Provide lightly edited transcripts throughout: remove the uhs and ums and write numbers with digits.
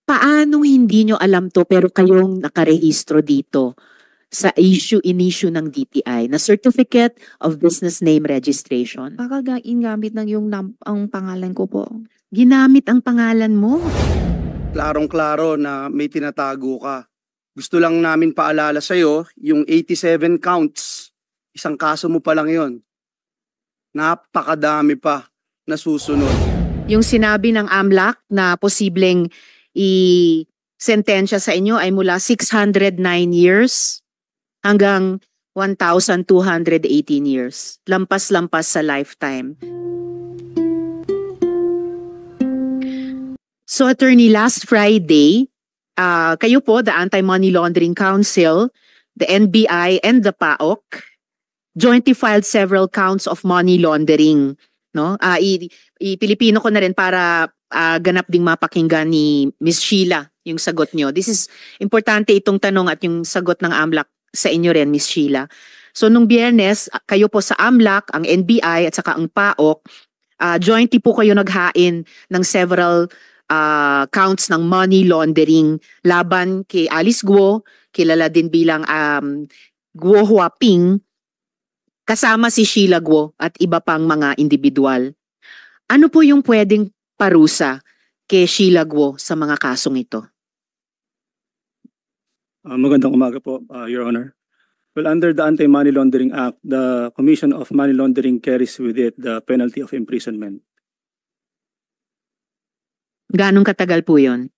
Paano hindi nyo alam to pero kayong nakarehistro dito sa issue ng DTI na Certificate of Business Name Registration? Baka ginamit ng ang pangalan ko po. Ginamit ang pangalan mo. Klarong-klaro na may tinatago ka. Gusto lang namin paalala sa'yo, yung 87 counts, isang kaso mo pa lang yon. Napakadami pa na susunod. Yung sinabi ng AMLAC na posibleng i-sentensya sa inyo ay mula 609 years hanggang 1,218 years. Lampas-lampas sa lifetime. So attorney, last Friday, kayo po, the Anti-Money Laundering Council, the NBI and the PAOK, jointly filed several counts of money laundering. No? Pilipino ko na rin para ganap ding mapakinggan ni Ms. Sheila yung sagot nyo. This is importante itong tanong at yung sagot ng AMLAC sa inyo rin, Ms. Sheila. So nung Biyernes, kayo po sa AMLAC, ang NBI at saka ang PAOK, jointly po kayo naghain ng several counts ng money laundering laban kay Alice Guo, kilala din bilang Guo Huaping, kasama si Sheila Guo at iba pang mga individual. Ano po yung pwedeng parusa kay Sheila Guo sa mga kasong ito? Magandang umaga po, Your Honor. Well, under the Anti-Money Laundering Act, the Commission of Money Laundering carries with it the penalty of imprisonment. Ganong katagal po yun?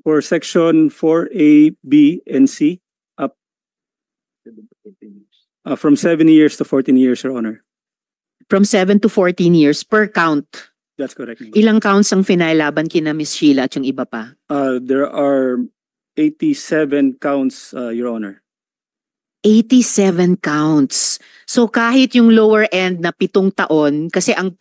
For Section 4A, B, and C, up from 7 years to 14 years, Your Honor. From 7 to 14 years per count. That's correct. Ilang counts ang finailaban kina Miss Sheila at yung iba pa? There are 87 counts, Your Honor. 87 counts. So kahit yung lower end na 7 taon, kasi ang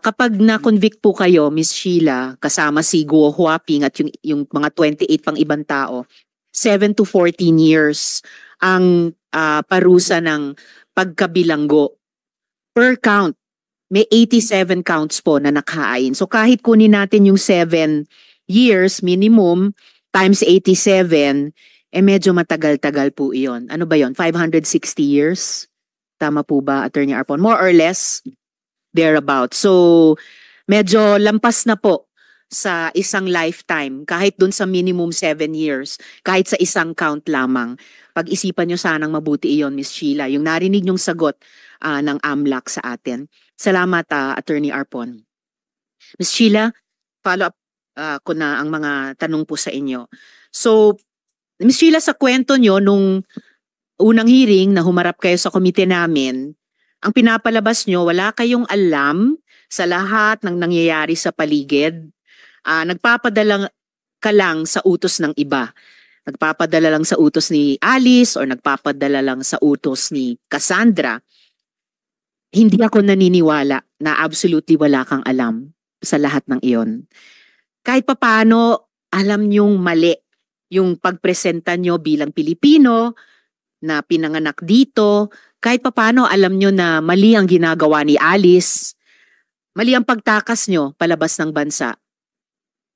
kapag na-convict po kayo, Miss Sheila, kasama si Guo Huaping at yung mga 28 pang ibang tao, 7 to 14 years ang parusa ng pagkabilanggo. Per count, may 87 counts po na nakain. So kahit kunin natin yung 7 years minimum times 87, medyo matagal-tagal po iyon. Ano ba yon? 560 years? Tama po ba, Attorney Arpon? More or less, thereabout. So, medyo lampas na po sa isang lifetime, kahit dun sa minimum 7 years, kahit sa isang count lamang. Pag-isipan nyo sanang mabuti iyon, Miss Sheila, yung narinig nyong sagot ng AMLAC sa atin. Salamat, Attorney Arpon. Miss Sheila, follow up ko na ang mga tanong po sa inyo. So, Ms. Sheila, sa kwento nyo, nung unang hearing na humarap kayo sa komite namin, ang pinapalabas nyo, wala kayong alam sa lahat ng nangyayari sa paligid. Nagpapadala ka lang sa utos ng iba. Nagpapadala lang sa utos ni Alice or nagpapadala lang sa utos ni Cassandra. Hindi ako naniniwala na absolutely wala kang alam sa lahat ng iyon. Kahit papaano, alam nyong mali yung pagpresenta nyo bilang Pilipino na pinanganak dito, kahit papaano alam nyo na mali ang ginagawa ni Alice, mali ang pagtakas nyo palabas ng bansa.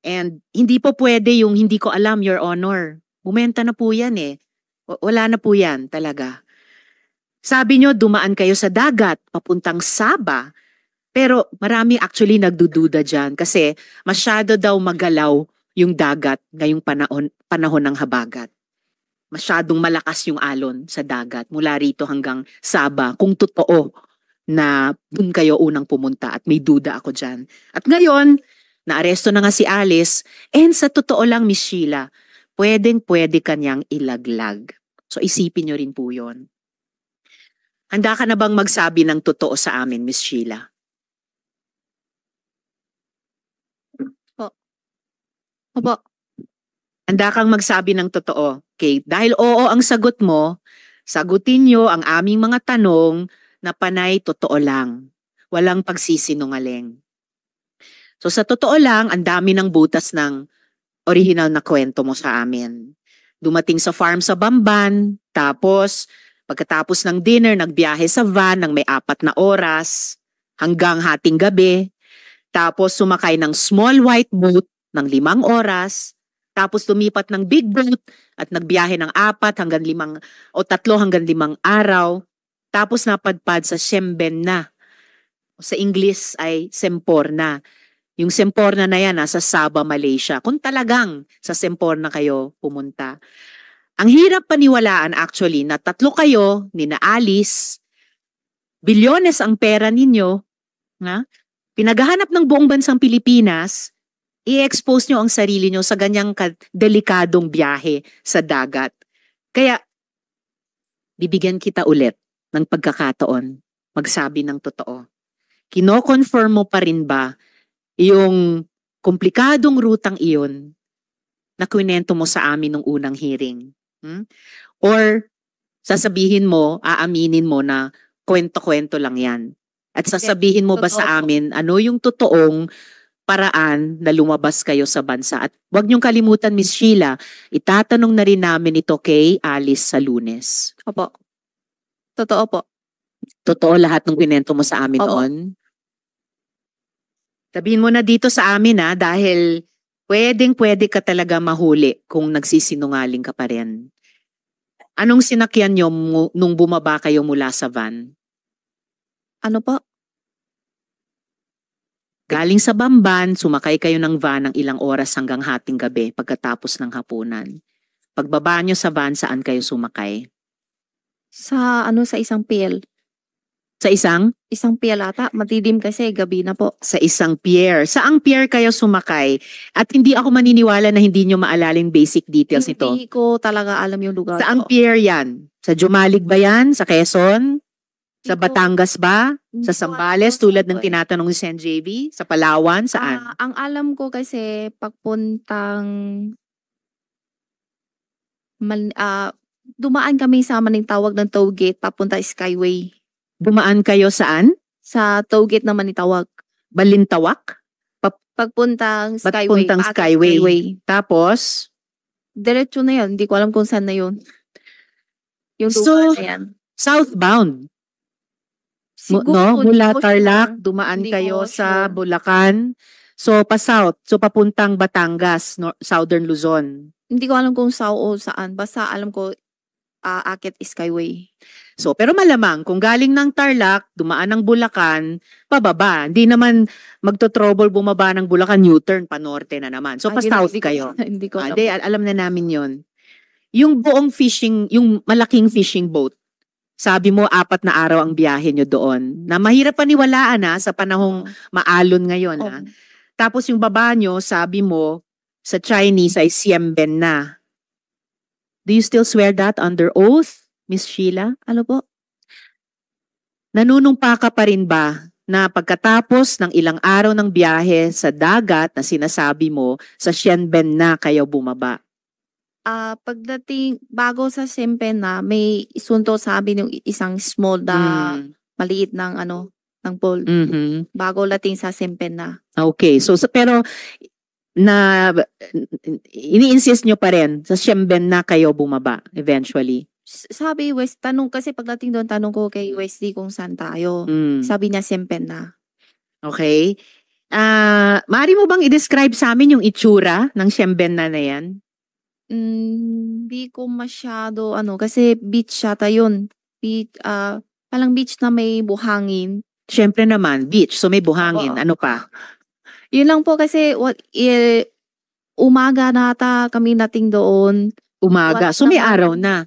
And hindi po pwede yung hindi ko alam, Your Honor. Bumenta na po yan eh. Wala na po yan talaga. Sabi nyo, dumaan kayo sa dagat, papuntang Sabah. Pero marami actually nagdududa dyan kasi masyado daw magalaw yung dagat ngayong panahon ng habagat. Masyadong malakas yung alon sa dagat mula rito hanggang Sabah kung totoo na dun kayo unang pumunta at may duda ako dyan. At ngayon, naaresto na nga si Alice and sa totoo lang, Miss Sheila, pwedeng-pwede kanyang ilaglag. So isipin nyo rin po yun. Handa ka na bang magsabi ng totoo sa amin, Miss Sheila? Opo. Handa kang magsabi ng totoo. Okay, dahil oo ang sagot mo, sagutin nyo ang aming mga tanong na panay totoo lang. Walang pagsisinungaling. So sa totoo lang, ang dami ng butas ng original na kwento mo sa amin. Dumating sa farm sa Bamban, tapos Pagkatapos ng dinner, nagbiyahe sa van ng may 4 na oras hanggang hating gabi. Tapos sumakay ng small white boat ng 5 oras. Tapos lumipat ng big boat at nagbiyahe ng 4 hanggang 5 o 3 hanggang 5 araw. Tapos napadpad sa Siembenna. Sa English ay Semporna. Yung Semporna na yan nasa Sabah, Malaysia. Kung talagang sa Semporna kayo pumunta. Ang hirap paniwalaan actually na 3 kayo, ni na Alice, bilyones ang pera ninyo, pinaghahanap ng buong bansang Pilipinas, i-expose nyo ang sarili nyo sa ganyang delikadong biyahe sa dagat. Kaya, bibigyan kita ulit ng pagkakataon, magsabi ng totoo. Kino-confirm mo pa rin ba yung komplikadong rutang iyon na kwento mo sa amin nung unang hearing? Or sasabihin mo, aaminin mo na kwento-kwento lang yan? At sasabihin mo ba sa amin ano yung totoong paraan na lumabas kayo sa bansa? At huwag niyong kalimutan, Miss Sheila, itatanong na rin namin ito kay Alice sa Lunes. Opo. Totoo po. Totoo lahat ng kwento mo sa amin Opo. noon? Sabihin mo na dito sa amin dahil pwede ka talaga mahuli kung nagsisinungaling ka pa rin. Anong sinakyan niyo nung bumaba kayo mula sa van? Ano po? Galing sa Bamban, sumakay kayo ng van ng ilang oras hanggang hating gabi pagkatapos ng hapunan. Pagbaba nyo sa van, saan kayo sumakay? Sa isang pier. Sa isang? Isang pier ata. Matidim kasi gabi na po. Sa isang pier. Saang pier kayo sumakay? At hindi ako maniniwala na hindi nyo maalala yung basic details nito. Hindi ko talaga alam yung lugar Saang po. pier yan? Sa Jumalig ba yan? Sa Quezon? Sa Hindi ko- Batangas ba? hindi Sa ko Sambales alam tulad kung ng saan po tinatanong ni Sen JB? Sa Palawan? Saan? Ang alam ko kasi pagpuntang dumaan kami sa Manitawag ng toll gate papunta Skyway. Dumaan kayo saan? Sa toll gate na Manitawag. Balintawak? Pagpuntang Skyway. Papuntang paakyat Skyway. Tapos, Diretso na yun. Hindi ko alam kung saan na yun. Yung So, lugar na yan. southbound. Siguro, Mula hindi ko Tarlac, sure. dumaan Hindi kayo ko sa sure. Bulacan. So, pa-south. So, papuntang Batangas, southern Luzon. Hindi ko alam kung saan o saan. Basta alam ko, Akit Skyway. So, pero malamang, kung galing ng Tarlac, dumaan ng Bulacan, pababa. Hindi naman magto-trouble bumaba ng Bulacan, U-turn, pa-norte na naman. So, Ay, pa-south hindi ko- kayo. Hindi ko alam. Di, alam na namin yon. Yung buong fishing, yung malaking fishing boat, sabi mo 4 na araw ang biyahe nyo doon. Na mahirap paniwalaan sa panahong maalon ngayon. Oo. Tapos yung baba nyo, sabi mo, sa Chinese ay Siembenna. Do you still swear that under oath, Miss Sheila? Ano po? Nanunumpa ka pa rin ba na pagkatapos ng ilang araw ng biyahe sa dagat na sinasabi mo, sa Siembenna kayo bumaba? Pagdating, bago sa Siembenna, may isunto sa amin yung isang small na maliit ng ng pool. Mhm. Bago lating sa Siembenna. Okay, so pero na ini-insist nyo pa rin sa Siembenna kayo bumaba eventually. Sabi West, tanong kasi pagdating doon, tanong ko kay Wesley kung saan tayo. Mm. Sabi niya Siembenna. Okay. Maaari mo bang i-describe sa amin yung itsura ng Siembenna na yan? Hindi ko masyado kasi beach yata yun. Beach, palang beach na may buhangin. Siyempre naman, beach, so may buhangin. Oo. Ano pa? Yun lang po kasi umaga na ata kami nating doon. Umaga. Wala So may naman. araw na.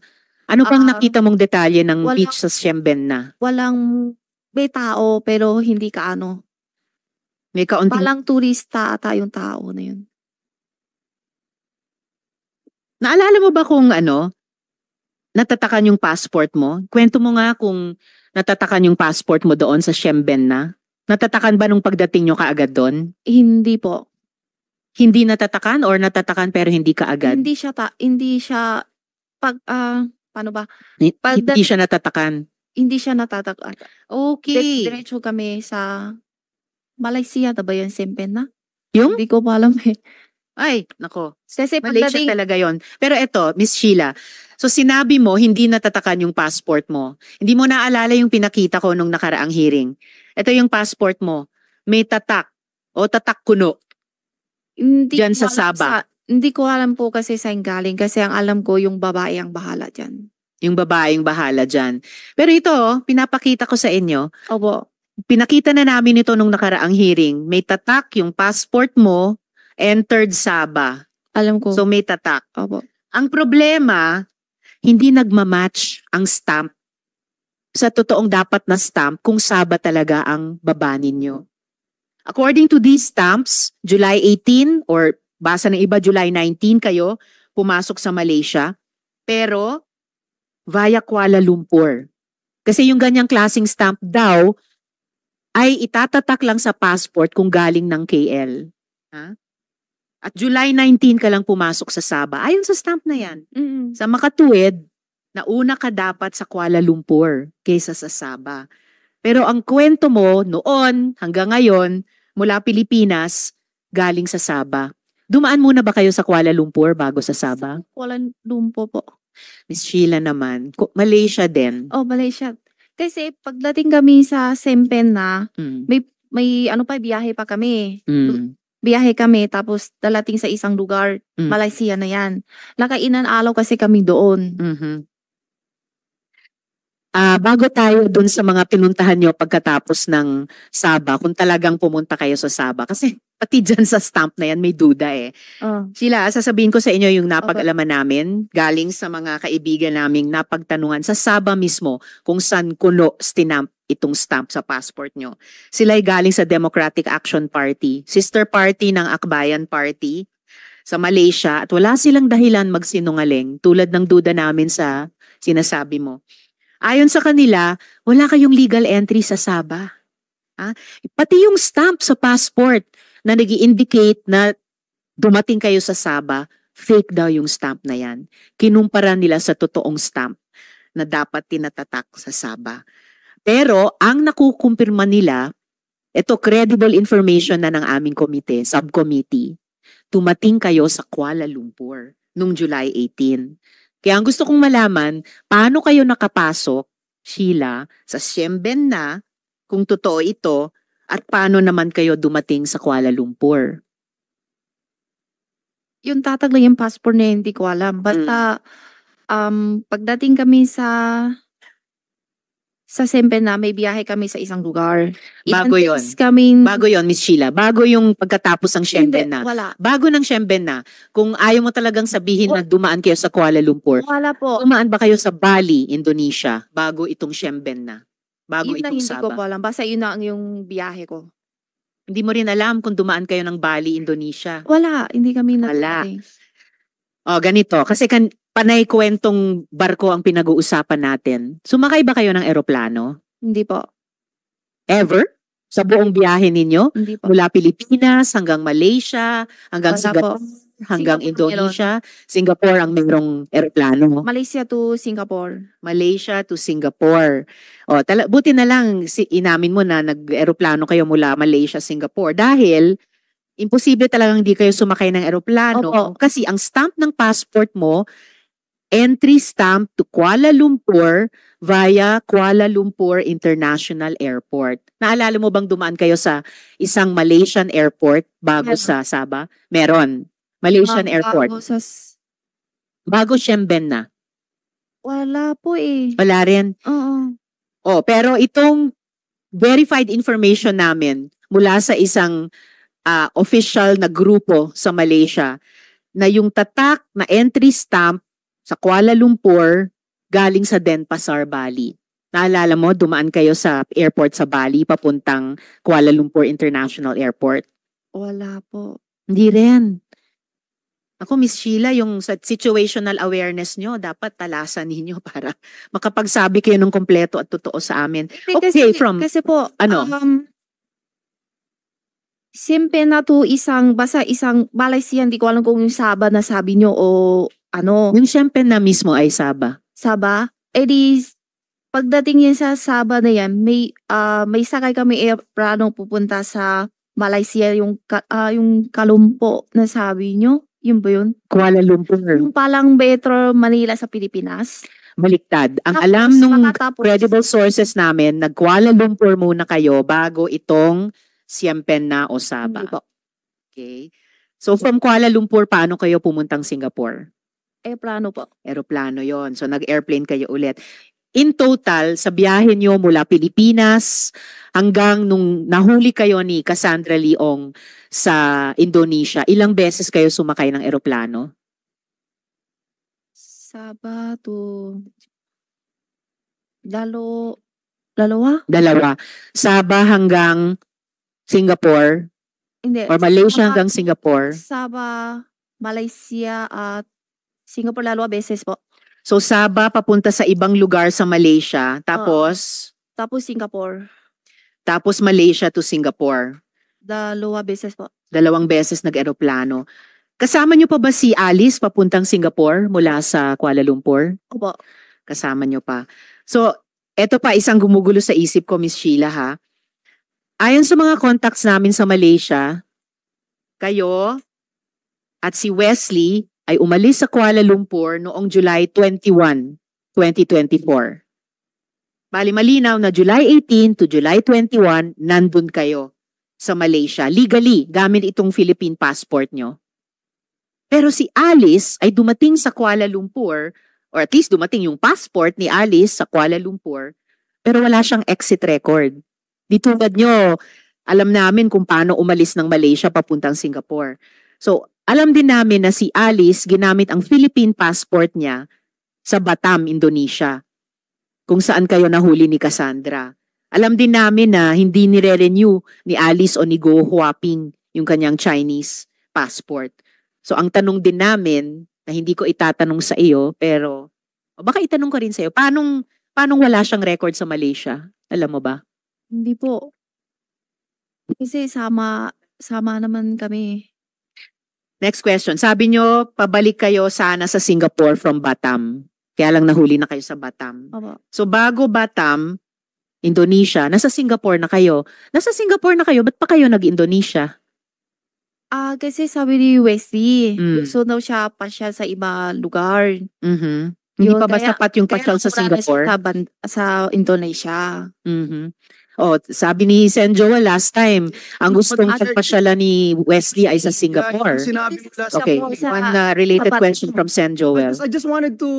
Ano pang Ah, nakita mong detalye ng wala- beach sa Siembenna? May tao pero hindi ka May kaunting Palang turista ata yung tao na yun. Naalala mo ba kung natatakan yung passport mo? Kwento mo nga kung natatakan yung passport mo doon sa Siembenna. Natatakan ba nung pagdating nyo kaagad doon? Hindi po. Hindi natatakan or natatakan pero hindi kaagad? Hindi siya paano ba? Hindi siya natatakan. Hindi siya natatakot. Okay. Diretso kami sa Malaysia na ba yun, Siembenna? Yung? Hindi ko pa alam eh. Ay, nako. Kasi Malaysia pagdating, talaga yon. Pero eto, Miss Sheila, So sinabi mo, hindi natatakan yung passport mo. Hindi mo naalala yung pinakita ko nung nakaraang hearing. Ito yung passport mo. May tatak o tatak kuno. Hindi Diyan ko sa alam Sabah. Hindi ko alam po kasi saan galing kasi ang alam ko yung babae ang bahala dyan. Yung babaeng bahala dyan. Pero ito, pinapakita ko sa inyo. Opo. Pinakita na namin ito nung nakaraang hearing. May tatak yung passport mo, entered Sabah. Alam ko. So may tatak. Opo. Ang problema, hindi nagmamatch ang stamp sa totoong dapat na stamp kung Sabah talaga ang baba ninyo. According to these stamps, July 18 or basa ng iba July 19 kayo pumasok sa Malaysia, pero via Kuala Lumpur. Kasi yung ganyang klaseng stamp daw ay itatatak lang sa passport kung galing ng KL. Ha? At July 19 ka lang pumasok sa Sabah. Ayon sa stamp na yan. Mm. Sa makatuwid, nauna ka dapat sa Kuala Lumpur kaysa sa Sabah. Pero ang kwento mo noon hanggang ngayon, mula Pilipinas, galing sa Sabah. Dumaan muna ba kayo sa Kuala Lumpur bago sa Sabah? Kuala Lumpur po. Miss Sheila naman, Malaysia din. Oh, Malaysia. Kasi pagdating kami sa Sempen na, Mm. may ano pa, biyahe pa kami. Mm. Biyahe kami, tapos dalating sa isang lugar, Mm. Malaysia na yan. Nakainan alaw kasi kami doon. Mhm. Bago tayo dun sa mga pinuntahan nyo pagkatapos ng Sabah, kung talagang pumunta kayo sa Sabah, kasi pati dyan sa stamp na yan may duda eh. Oh. Sheila, sasabihin ko sa inyo yung napag-alaman namin galing sa mga kaibigan naming napagtanungan sa Sabah mismo kung saan kuno stinamp itong stamp sa passport nyo. Sila ay galing sa Democratic Action Party, sister party ng Akbayan Party sa Malaysia, at wala silang dahilan magsinungaling tulad ng duda namin sa sinasabi mo. Ayon sa kanila, wala kayong legal entry sa Sabah. Pati yung stamp sa passport na nag-i-indicate na dumating kayo sa Sabah, fake daw yung stamp na yan. Kinumpara nila sa totoong stamp na dapat tinatatak sa Sabah. Pero ang nakukumpirma nila, ito credible information na ng aming komite, subcommittee, tumating kayo sa Kuala Lumpur noong July 18. Kaya ang gusto kong malaman, paano kayo nakapasok, Sheila, sa Siemben na, kung totoo ito, at paano naman kayo dumating sa Kuala Lumpur? Yung tatag lang yung passport na hindi ko alam. Basta, pagdating kami sa Sempen na, may biyahe kami sa isang lugar. Bago Ilang yun. days kaming... Bago yon, Miss Sheila. Bago yung pagkatapos ng Siemben Hindi, na. wala. Bago ng Siemben na, kung ayaw mo talagang sabihin na dumaan kayo sa Kuala Lumpur, Wala po. dumaan ba kayo sa Bali, Indonesia, bago itong Siemben na? Bago Yun na itong hindi ko po Sabah? alam. Basta yun na ang yung biyahe ko. Hindi mo rin alam kung dumaan kayo ng Bali, Indonesia. Wala. Hindi kami Wala. nagdating. Ganito. Kasi panay kwentong barko ang pinag-uusapan natin. Sumakay ba kayo ng eroplano? Hindi po. Ever? Sa buong biyahe ninyo? Hindi po. Mula Pilipinas hanggang Malaysia, hanggang Wala Singapore, po. hanggang Singapore Indonesia. Singapore ang mayroong eroplano. Malaysia to Singapore. Malaysia to Singapore. Buti na lang inamin mo na nag-eroplano kayo mula Malaysia, Singapore. Dahil imposible talagang hindi kayo sumakay ng eroplano. Opo. Kasi ang stamp ng passport mo, entry stamp to Kuala Lumpur via Kuala Lumpur International Airport. Naalala mo bang dumaan kayo sa isang Malaysian airport bago Meron. sa Sabah? Meron. Malaysian airport. Bago sa... Bago Siemben na. Wala po eh. Wala rin. Oo. Pero itong verified information namin mula sa isang official na grupo sa Malaysia na yung tatak na entry stamp sa Kuala Lumpur galing sa Denpasar, Bali. Naalala mo, dumaan kayo sa airport sa Bali papuntang Kuala Lumpur International Airport? Wala po. Hindi rin. Ako, Miss Sheila, yung sa situational awareness nyo, dapat talasan ninyo para makapagsabi kayo ng kompleto at totoo sa amin. Okay, kasi po, ano? Simpe na to basta isang Malaysia, hindi ko alam kung yung Sabah na sabi nyo o ano. Yung Siempen na mismo ay Sabah. Sabah? Pagdating yan sa Sabah na yan, may sakay kami aeroplano pupunta sa Malaysia, yung Kalumpo na sabi nyo. Yun ba yun? Kuala Lumpur. Yung palang Metro Manila sa Pilipinas. Baliktad. Ang Tapos, alam nung makatapos- credible sources namin, nag-Kuala Lumpur muna kayo bago itong Siempen na Osaba. Hindi po. Okay. So from Kuala Lumpur, paano kayo pumuntang Singapore? Plano po. Aeroplano yon. So nag-airplane kayo ulit. In total, sa biyahe nyo mula Pilipinas hanggang nung nahuli kayo ni Cassandra Leong sa Indonesia, ilang beses kayo sumakay ng aeroplano? Sabado. Dalawa? Dalawa. Sabah hanggang Singapore Hindi. or Malaysia Sabah- hanggang Singapore. Sabah, Malaysia at Singapore 2 beses po. So Sabah papunta sa ibang lugar sa Malaysia, tapos Tapos Singapore, tapos Malaysia to Singapore. 2 beses po. 2 beses nag-aeroplano. Kasama nyo pa ba si Alice papuntang Singapore mula sa Kuala Lumpur? Opo. Kasama nyo pa. So, eto pa isang gumugulo sa isip ko, Miss Sheila, ha? Ayon sa mga contacts namin sa Malaysia, kayo at si Wesley ay umalis sa Kuala Lumpur noong July 21, 2024. Bali malinaw na July 18 to July 21, nandun kayo sa Malaysia. Legally, gamit itong Philippine passport nyo. Pero si Alice ay dumating sa Kuala Lumpur, or at least dumating yung passport ni Alice sa Kuala Lumpur, pero wala siyang exit record. Di tulad nyo, alam namin kung paano umalis ng Malaysia papuntang Singapore. So, alam din namin na si Alice ginamit ang Philippine passport niya sa Batam, Indonesia, kung saan kayo nahuli ni Cassandra. Alam din namin na hindi nire-renew ni Alice o ni Go Huaping yung kanyang Chinese passport. So ang tanong din namin, na hindi ko itatanong sa iyo, pero o baka itanong ko rin sa iyo, paanong wala siyang record sa Malaysia? Alam mo ba? Hindi po. Kasi sama naman kami. Next question. Sabi nyo, pabalik kayo sana sa Singapore from Batam. Kaya lang nahuli na kayo sa Batam. Opo. So bago Batam, Indonesia, nasa Singapore na kayo. Nasa Singapore na kayo, ba't pa kayo nag-Indonesia? Kasi sabi ni Wesley, Mm. gusto daw siya pasyal sa iba lugar. Mhm. Hindi Yun, pa ba kaya- sapat yung pasyal sa napunta na siya Singapore? sa Indonesia. Mhm. Oh, sabi ni Sen Joel last time, ang gustong Other- pagpasyalan ni Wesley ay sa Yeah, Singapore. yung sinabi mo last Okay, Sa- one related sa- question from Sen Joel. I just wanted to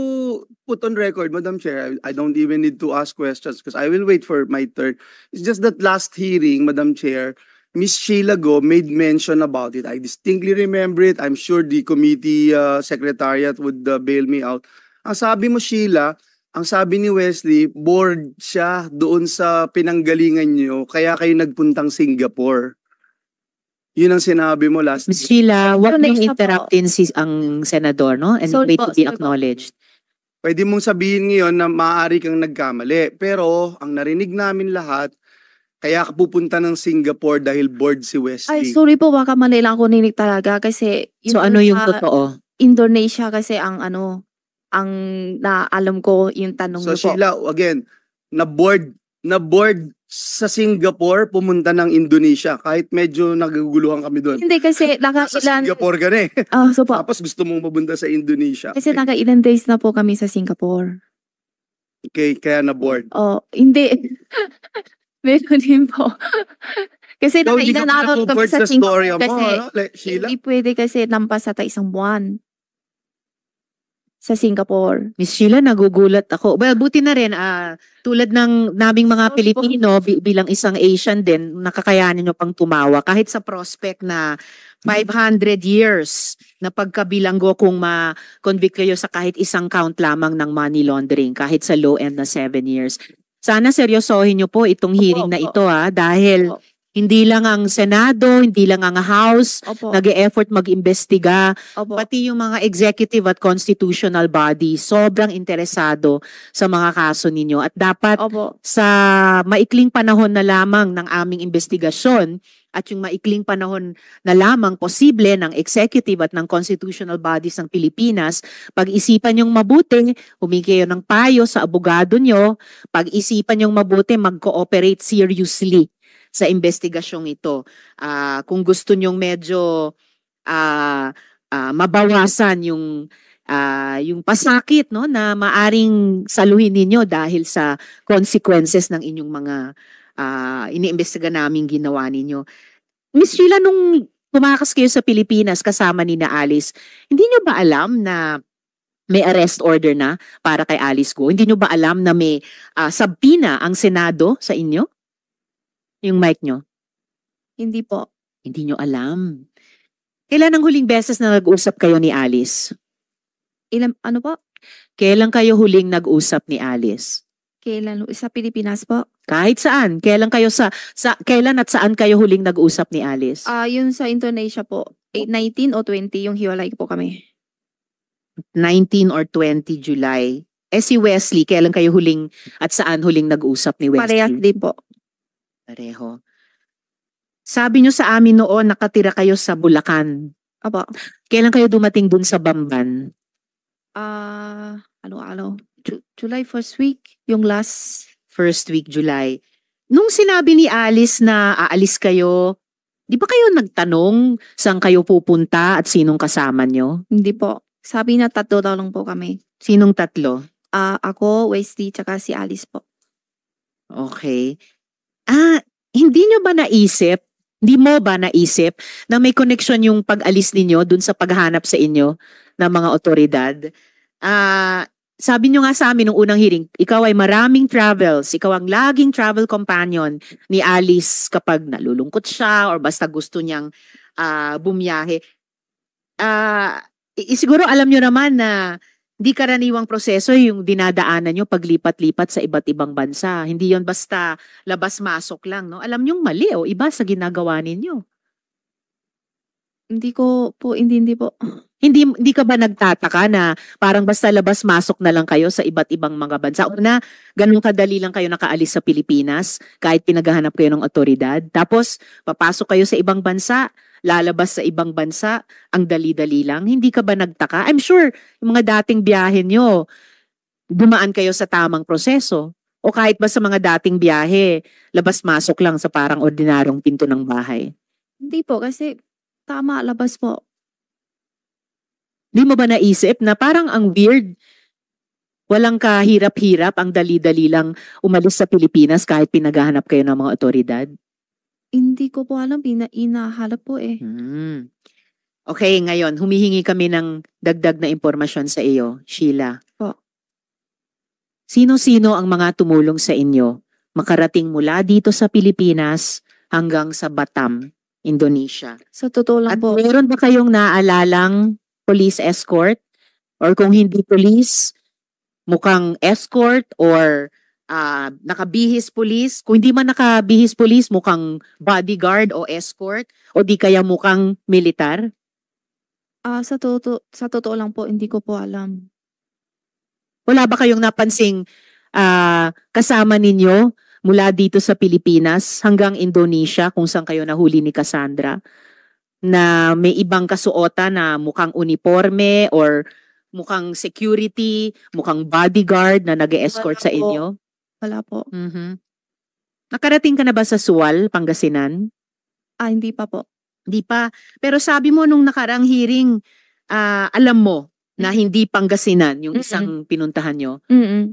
put on record, Madam Chair, I don't even need to ask questions because I will wait for my turn. It's just that last hearing, Madam Chair, Miss Sheila Go made mention about it. I distinctly remember it. I'm sure the committee secretariat would bail me out. Ang sabi mo, Sheila, ang sabi ni Wesley, bored siya doon sa pinanggalingan niyo, kaya kayo nagpuntang Singapore. Yun ang sinabi mo last Ms. Sheila, wag Next niyong na po. interruptin ang senador, no? And Sorry wait po, to be sorry po. acknowledged. Pwede mong sabihin ngayon na maaari kang nagkamali. Pero ang narinig namin lahat, kaya ka pupunta ng Singapore dahil bored si Ay, Wesley. sorry po, baka mali lang ako ninig talaga kasi So ano yung sa totoo? Indonesia kasi ang naalam ko yung tanong So niyo po. Sheila, again, na-bored sa Singapore, pumunta ng Indonesia. Kahit medyo naguguluhan kami doon. Hindi kasi Sa nakailan Singapore ka na eh. so po, Tapos gusto mong mapunta sa Indonesia. kasi nakailan days na po kami sa Singapore. Okay, kaya na-bored. Oh, hindi. Meron din po. Kasi So, hindi ka nakailan araw kami na-bored sa sa story Singapore mo, kasi ano? Sheila? hindi pwede kasi lampas sa isang buwan sa Singapore. Miss Sheila, nagugulat ako. Well, buti na rin, tulad ng naming mga Sorry po. Pilipino, bilang isang Asian din, nakakayanin nyo pang tumawa. Kahit sa prospect na 500 years na pagkabilanggo kung ma-convict kayo sa kahit isang count lamang ng money laundering, kahit sa low end na 7 years. Sana seryosohin nyo po itong hearing na opo. ito dahil Opo. hindi lang ang Senado, hindi lang ang House, Opo. nag-e-effort mag-imbestiga, Opo. pati yung mga executive at constitutional body, sobrang interesado sa mga kaso ninyo. At dapat Opo. sa maikling panahon na lamang ng aming investigasyon at yung maikling panahon na lamang posible ng executive at ng constitutional bodies ng Pilipinas, pag-isipan yung mabuti, humingi kayo ng payo sa abogado nyo, pag-isipan yung mabuti, mag-cooperate seriously sa investigasyong ito. Kung gusto nyong medyo mabawasan yung pasakit, no, na maaring saluhin ninyo dahil sa consequences ng inyong mga iniimbestiga naming ginawa ninyo. Miss Sheila, nung tumakas kayo sa Pilipinas kasama ni na Alice, hindi nyo ba alam na may arrest order na para kay Alice Go? Hindi nyo ba alam na may subpoena ang Senado sa inyo? Yung mic nyo? Hindi po. Hindi nyo alam. Kailan ang huling beses na nag-usap kayo ni Alice? Ano po? Kailan kayo huling nag-usap ni Alice? Kailan? Sa Pilipinas po? Kahit saan. Kailan kayo kailan at saan kayo huling nag-usap ni Alice? Yun sa Indonesia po. 19 o 20 yung hiwalay po kami. 19 or 20 July. Si Wesley, kailan kayo huling at saan huling nag-usap ni Wesley? Parehas din po. Pareho. Sabi nyo sa amin noon, nakatira kayo sa Bulacan. Apo. Kailan kayo dumating dun sa Bamban? July first week, yung last. First week, July. Nung sinabi ni Alice na aalis kayo, di ba kayo nagtanong saan kayo pupunta at sinong kasama nyo? Hindi po. Sabi na 3 daw lang po kami. Sinong 3? Ako, Wesley, tsaka si Alice po. Okay. Hindi mo ba naisip na may connection yung pag-alis ninyo dun sa paghanap sa inyo ng mga otoridad? Sabi nyo nga sa amin nung unang hearing, ikaw ay maraming travels, ikaw ang laging travel companion ni Alice kapag nalulungkot siya or basta gusto niyang bumiyahe. Siguro alam nyo naman na hindi karaniwang proseso yung dinadaanan nyo paglipat-lipat sa iba't ibang bansa. Hindi yon basta labas-masok lang, no? Alam nyo mali o iba sa ginagawa ninyo. Hindi po. Hindi ka ba nagtataka na parang basta labas-masok na lang kayo sa iba't ibang mga bansa? Una, ganun kadali lang kayo nakaalis sa Pilipinas kahit pinaghahanap kayo ng otoridad. Tapos, papasok kayo sa ibang bansa, lalabas sa ibang bansa, ang dali-dali lang. Hindi ka ba nagtaka? I'm sure, yung mga dating biyahe nyo, dumaan kayo sa tamang proseso. O kahit ba sa mga dating biyahe, labas-masok lang sa parang ordinaryong pinto ng bahay. Hindi po, kasi tama, labas po. Di mo ba naisip na parang ang weird, walang kahirap-hirap, ang dali-dali lang umalis sa Pilipinas kahit pinaghahanap kayo ng mga otoridad? Hindi ko po alam, inahalap po eh. Okay, ngayon, humihingi kami ng dagdag na impormasyon sa iyo, Sheila. Po. Sino-sino ang mga tumulong sa inyo makarating mula dito sa Pilipinas hanggang sa Batam, Indonesia? Sa totoo lang At po. meron ba kayong naalalang police escort? Or kung hindi police, mukhang escort or nakabihis police? Kung hindi man nakabihis police, mukhang bodyguard o escort? O di kaya mukhang militar? Sa totoo lang po, hindi ko po alam. Wala ba kayong napansing kasama ninyo mula dito sa Pilipinas hanggang Indonesia kung saan kayo nahuli ni Cassandra? Na may ibang kasuotan na mukhang uniforme or mukhang security, mukhang bodyguard na nag-escort Wala sa po. inyo? Wala po. Nakarating ka na ba sa Sual, Pangasinan? Hindi pa po. Di pa. Pero sabi mo nung nakarang hearing, alam mo na hindi Pangasinan yung isang pinuntahan nyo.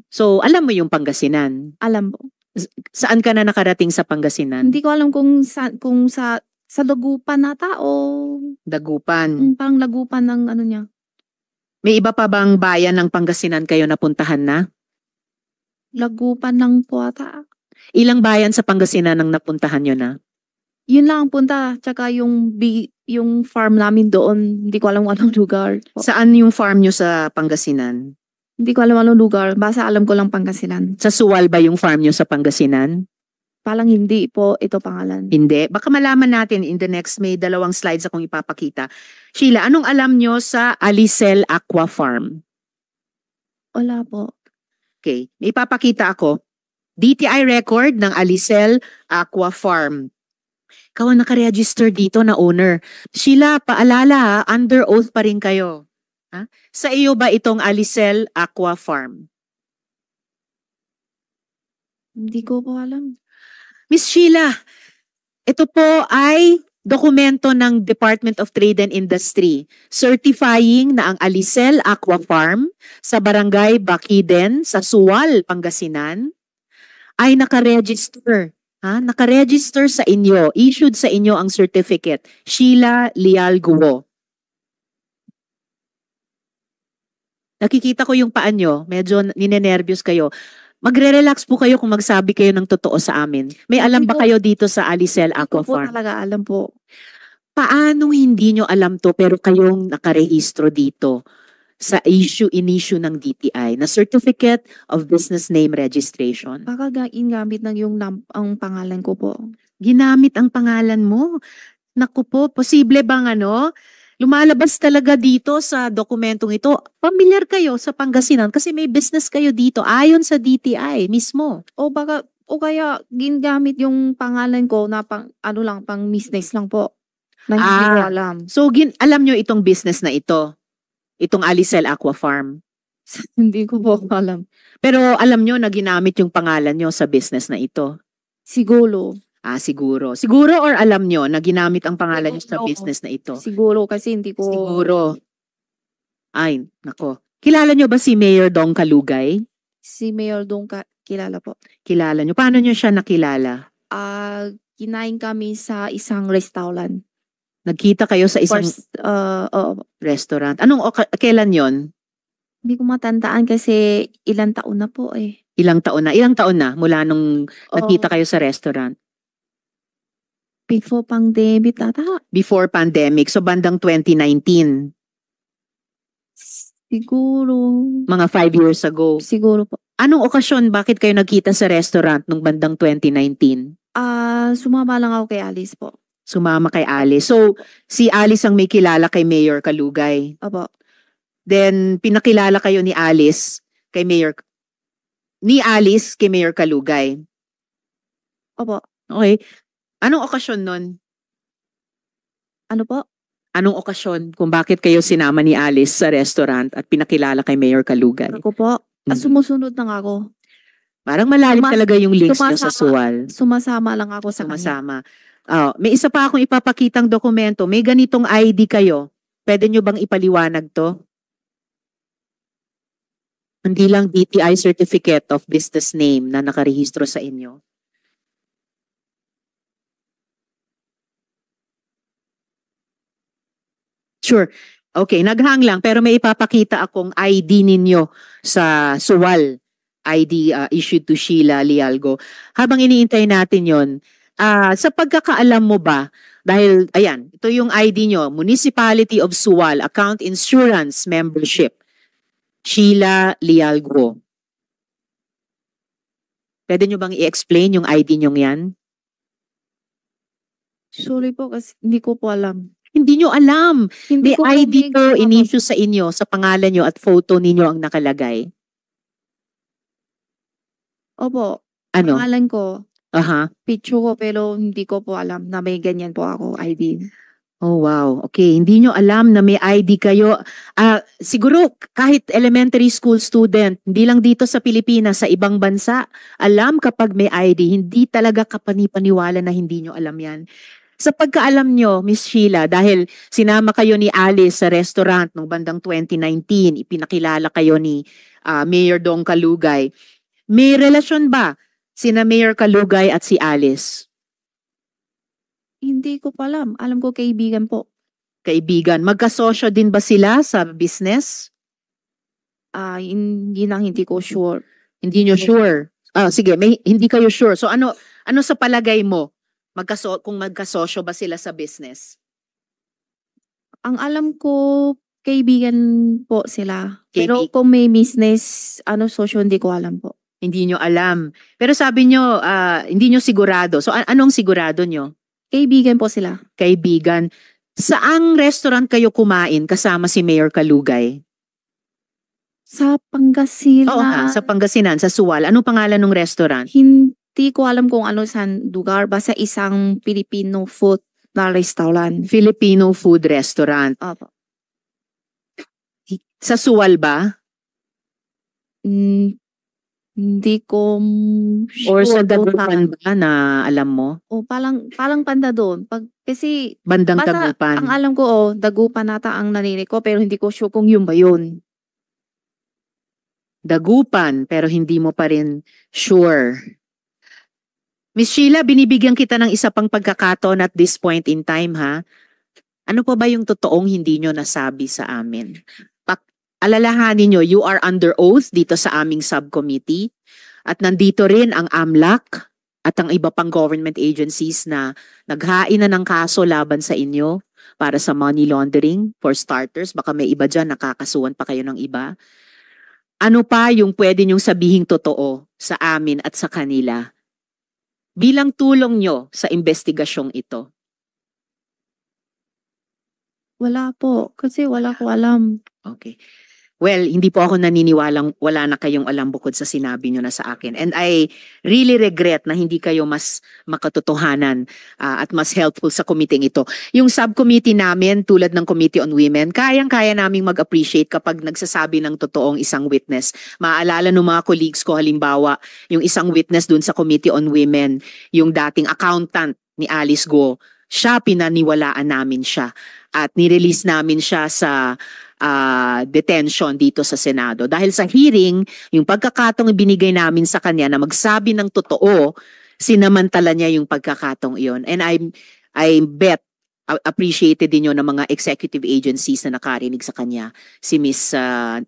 So, alam mo yung Pangasinan. Alam po. Saan ka na nakarating sa Pangasinan? Hindi ko alam kung sa Lagupan nata o Dagupan. parang Lagupan ng ano niya. May iba pa bang bayan ng Pangasinan kayo napuntahan na? Lagupan lang po ata. Ilang bayan sa Pangasinan ang napuntahan nyo na? Yun lang ang punta. Tsaka yung farm namin doon, hindi ko alam anong lugar. Po. Saan yung farm nyo sa Pangasinan? Hindi ko alam anong lugar. Basta alam ko lang Pangasinan. Sa Sual ba yung farm nyo sa Pangasinan? Parang hindi po ito pangalan. Hindi. Baka malaman natin in the next, may 2 slides akong ipapakita. Sheila, anong alam nyo sa Alicel Aqua Farm? Wala po. Okay. May ipapakita ako. DTI record ng Alicel Aqua Farm. Ikaw ang nakaregister dito na owner. Sheila, paalala, under oath pa rin kayo. Sa iyo ba itong Alicel Aqua Farm? Hindi ko po alam. Miss Sheila, ito po ay dokumento ng Department of Trade and Industry certifying na ang Alicel Aqua Farm sa Barangay Baciden sa Suwal, Pangasinan ay nakaregister. Nakaregister sa inyo, issued sa inyo ang certificate. Sheila Leal Guo. Nakikita ko yung paan nyo, medyo ninenervyos kayo. Magre-relax po kayo kung magsabi kayo ng totoo sa amin. May alam ba kayo dito sa Alicel Aqua Hindi ko po Farm? talaga alam po. Paano hindi nyo alam to pero kayong nakarehistro dito sa in-issue ng DTI na Certificate of Business Name Registration? Baka ginamit ng yung ang pangalan ko po. Ginamit ang pangalan mo. Naku po, posible bang lumalabas talaga dito sa dokumentong ito? Pamilyar kayo sa Pangasinan kasi may business kayo dito ayon sa DTI mismo. O kaya ginamit yung pangalan ko na pang business lang po. Na hindi ko alam. So, alam nyo itong business na ito? Itong Alicel Aqua Farm? Hindi ko po alam. Pero alam nyo na ginamit yung pangalan nyo sa business na ito? Siguro. Siguro. Siguro or alam nyo na ginamit ang pangalan nyo sa Siguro. business na ito? Siguro kasi hindi ko... Siguro. Ay, nako. Kilala nyo ba si Mayor Dong Kalugay? Si Mayor Dong kilala po. Kilala nyo. Paano nyo siya nakilala? Kinain kami sa isang restaurant. Nagkita kayo sa isang First, oo. restaurant. Kailan yon? Hindi ko matandaan kasi ilang taon na po eh. Ilang taon na? Ilang taon na mula nung nagkita kayo sa restaurant? Before pandemic ata. Before pandemic. So bandang 2019. Siguro. Mga 5 years ago. Siguro po. Anong okasyon bakit kayo nagkita sa restaurant nung bandang 2019? Sumama lang ako kay Alice po. Sumama kay Alice. So, si Alice ang may kilala kay Mayor Kalugay. Opo. Then, pinakilala kayo ni Alice kay Mayor Kalugay. Opo. Okay. Anong okasyon nun? Ano po? Anong okasyon kung bakit kayo sinama ni Alice sa restaurant at pinakilala kay Mayor Kalugay? Ako po. Sumusunod lang ako. Parang malalim talaga yung links nyo sa sumasama. Suwal. Sumasama lang ako sa kanya. Sumasama. May isa pa akong ipapakitang dokumento. May ganitong ID kayo. Pwede nyo bang ipaliwanag to? Hindi lang DTI Certificate of Business Name na nakarehistro sa inyo. Sure. Okay, naghang lang pero may ipapakita akong ID ninyo sa Suwal. ID issued to Sheila Lialgo. Habang iniintay natin yon, sa pagkakaalam mo ba, dahil ayan, ito yung ID nyo, Municipality of Suwal, Account Insurance Membership, Sheila Lialgo. Pwede nyo bang i-explain yung ID nyo yan? Sorry po kasi hindi ko po alam. Hindi nyo alam. Hindi May ko ID po po in-issue sa inyo, sa pangalan nyo at photo ninyo ang nakalagay. Opo. Ano? Pangalan ko. Aha. Picture ko pero hindi ko po alam na may ganyan po ako ID. Oh, wow. Okay, hindi nyo alam na may ID kayo. Siguro kahit elementary school student, hindi lang dito sa Pilipinas, sa ibang bansa, alam kapag may ID, hindi talaga kapanipaniwala na hindi nyo alam yan. Sa pagkaalam nyo, Miss Sheila, dahil sinama kayo ni Alice sa restaurant noong bandang 2019, ipinakilala kayo ni Mayor Dong Kalugay, may relasyon ba sina Mayor Kalugay at si Alice? Hindi ko pa alam. Alam ko kaibigan po. Kaibigan. Magkasosyo din ba sila sa business? Hindi ko sure. Hindi nyo sure? Sige, hindi kayo sure. So ano sa palagay mo? Kung magkasosyo ba sila sa business? Ang alam ko, kaibigan po sila. Pero Kaibig- kung may business, sosyo, hindi ko alam po. Hindi nyo alam. Pero sabi nyo, hindi nyo sigurado. So anong sigurado nyo? Kaibigan po sila. Kaibigan. Saang restaurant kayo kumain kasama si Mayor Kalugay? Sa Pangasinan. Oo sa Pangasinan, sa Suwal. Anong pangalan ng restaurant? Hindi ko alam kung ano saan lugar. Basta isang Filipino food na restaurant. Filipino food restaurant. Opo. Sa Suwal ba? Hindi ko Or sa sure kung Dagupan ba na alam mo? o palang banda doon. Kasi Bandang basta Dagupan. ang alam ko, Dagupan nata ang narinig ko, pero hindi ko sure kung yun ba yun. Dagupan, pero hindi mo pa rin sure. Miss Sheila, binibigyan kita ng isa pang pagkakataon at this point in time, ha? Ano pa ba yung totoong hindi nyo nasabi sa amin? Alalahanin nyo, you are under oath dito sa aming subcommittee at nandito rin ang AMLAC at ang iba pang government agencies na naghain na ng kaso laban sa inyo para sa money laundering for starters. Baka may iba dyan, nakakasuhan pa kayo ng iba. Ano pa yung pwede nyong sabihing totoo sa amin at sa kanila bilang tulong nyo sa investigasyong ito? Wala po, kasi wala ko alam. Okay. Well, hindi po ako naniniwalang wala na kayong alam bukod sa sinabi nyo na sa akin. And I really regret na hindi kayo mas makatotohanan at mas helpful sa committee ito. Yung subcommittee namin, tulad ng Committee on Women, kayang-kaya naming mag-appreciate kapag nagsasabi ng totoong isang witness. Maalala ng mga colleagues ko, halimbawa, yung isang witness dun sa Committee on Women, yung dating accountant ni Alice Go, siya, pinaniwalaan namin siya. At nirelease namin siya sa detention dito sa Senado. Dahil sa hearing, yung pagkakatong ibinigay namin sa kanya na magsabi ng totoo, sinamantala niya yung pagkakatong iyon. And I bet appreciated din yun ng mga executive agencies na nakarinig sa kanya, si Miss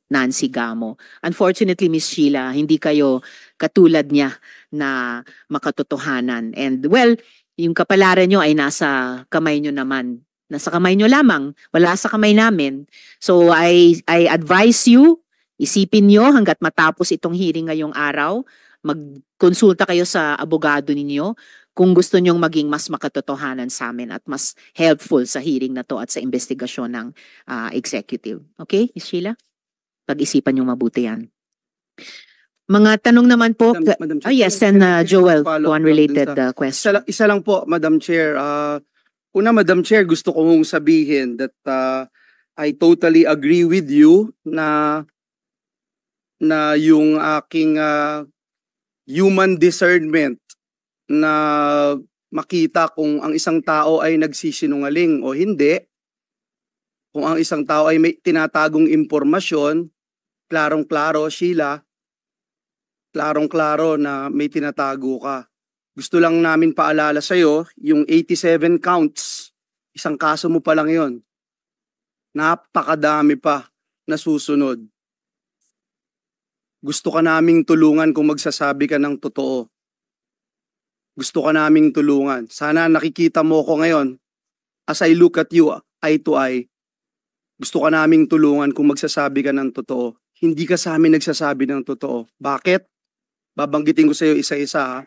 Nancy Gamo. Unfortunately, Miss Sheila, hindi kayo katulad niya na makatotohanan. And well, yung kapalaran nyo ay nasa kamay nyo naman. Nasa kamay nyo lamang, wala sa kamay namin. So I advise you, isipin nyo hanggat matapos itong hearing ngayong araw, magkonsulta kayo sa abogado ninyo kung gusto nyong maging mas makatotohanan sa amin at mas helpful sa hearing na to at sa investigasyon ng executive. Okay, Ms. Sheila? Pag-isipan nyo mabuti yan. Mga tanong naman po. Madam Chair, Yes, and Joel, follow up one lang related dun question. Isa lang po, Madam Chair. Una, Madam Chair, gusto kong sabihin that I totally agree with you na yung aking human discernment na makita kung ang isang tao ay nagsisinungaling o hindi, kung ang isang tao ay may tinatagong impormasyon, klarong-klaro, Sheila, klarong-klaro na may tinatago ka. Gusto lang namin paalala sa'yo, yung 87 counts, isang kaso mo pa lang yon. Napakadami pa na susunod. Gusto ka naming tulungan kung magsasabi ka ng totoo. Gusto ka naming tulungan. Sana nakikita mo ko ngayon, as I look at you eye to eye, gusto ka naming tulungan kung magsasabi ka ng totoo. Hindi ka sa amin nagsasabi ng totoo. Bakit? Babanggitin ko sa iyo isa-isa, ha?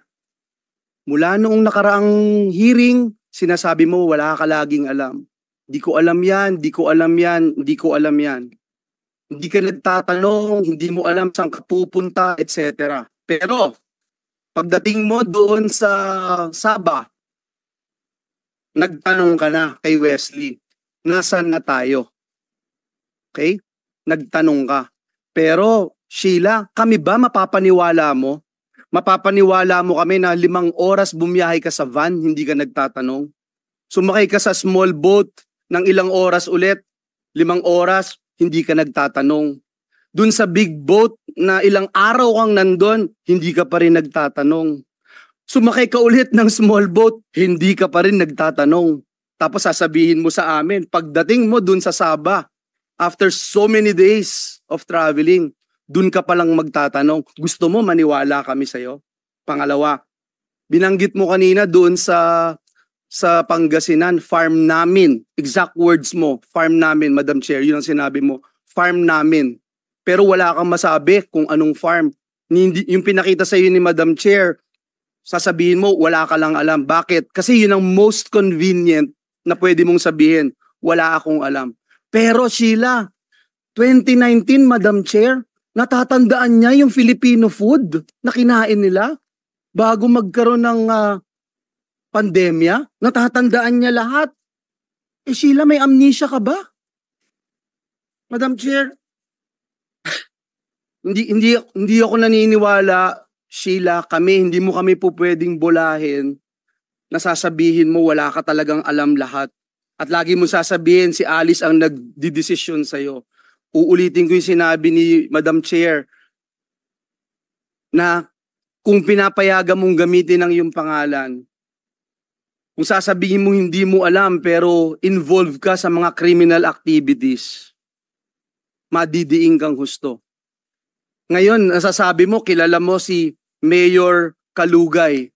Mula noong nakaraang hearing, sinasabi mo wala ka laging alam. Di ko alam yan, di ko alam yan, di ko alam yan. Hindi ka nagtatanong, hindi mo alam saan ka pupunta, etc. Pero, pagdating mo doon sa Sabah, nagtanong ka na kay Wesley, nasaan na tayo? Okay? Nagtanong ka. Pero, Sheila, kami ba mapapaniwala mo? Mapapaniwala mo kami na 5 oras bumiyahe ka sa van, hindi ka nagtatanong? Sumakay ka sa small boat ng ilang oras ulit, 5 oras, hindi ka nagtatanong. Dun sa big boat na ilang araw kang nandun, hindi ka pa rin nagtatanong. Sumakay ka ulit ng small boat, hindi ka pa rin nagtatanong. Tapos sasabihin mo sa amin, pagdating mo dun sa Sabah, after so many days of traveling, dun ka palang magtatanong. Gusto mo maniwala kami sa'yo? Pangalawa, binanggit mo kanina doon sa Pangasinan, farm namin. Exact words mo, farm namin, Madam Chair. Yun ang sinabi mo, farm namin. Pero wala kang masabi kung anong farm. Yung pinakita sa iyo ni Madam Chair, sasabihin mo, wala ka lang alam. Bakit? Kasi yun ang most convenient na pwede mong sabihin, wala akong alam. Pero Sheila, 2019, Madam Chair, natatandaan niya yung Filipino food na kinain nila bago magkaroon ng pandemya. Natatandaan niya lahat. Eh Sheila, may amnesia ka ba? Madam Chair, Hindi ako naniniwala, Sheila, hindi mo kami po pwedeng bulahin na sasabihin mo wala ka talagang alam lahat. At lagi mo sasabihin si Alice ang nagdidesisyon sa'yo. Uulitin ko yung sinabi ni Madam Chair na kung pinapayagan mong gamitin ang iyong pangalan, kung sasabihin mo hindi mo alam pero involved ka sa mga criminal activities, madidiing kang husto. Ngayon, nasasabi mo, kilala mo si Mayor Kalugay.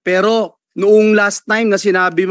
Pero noong last time na sinabi mo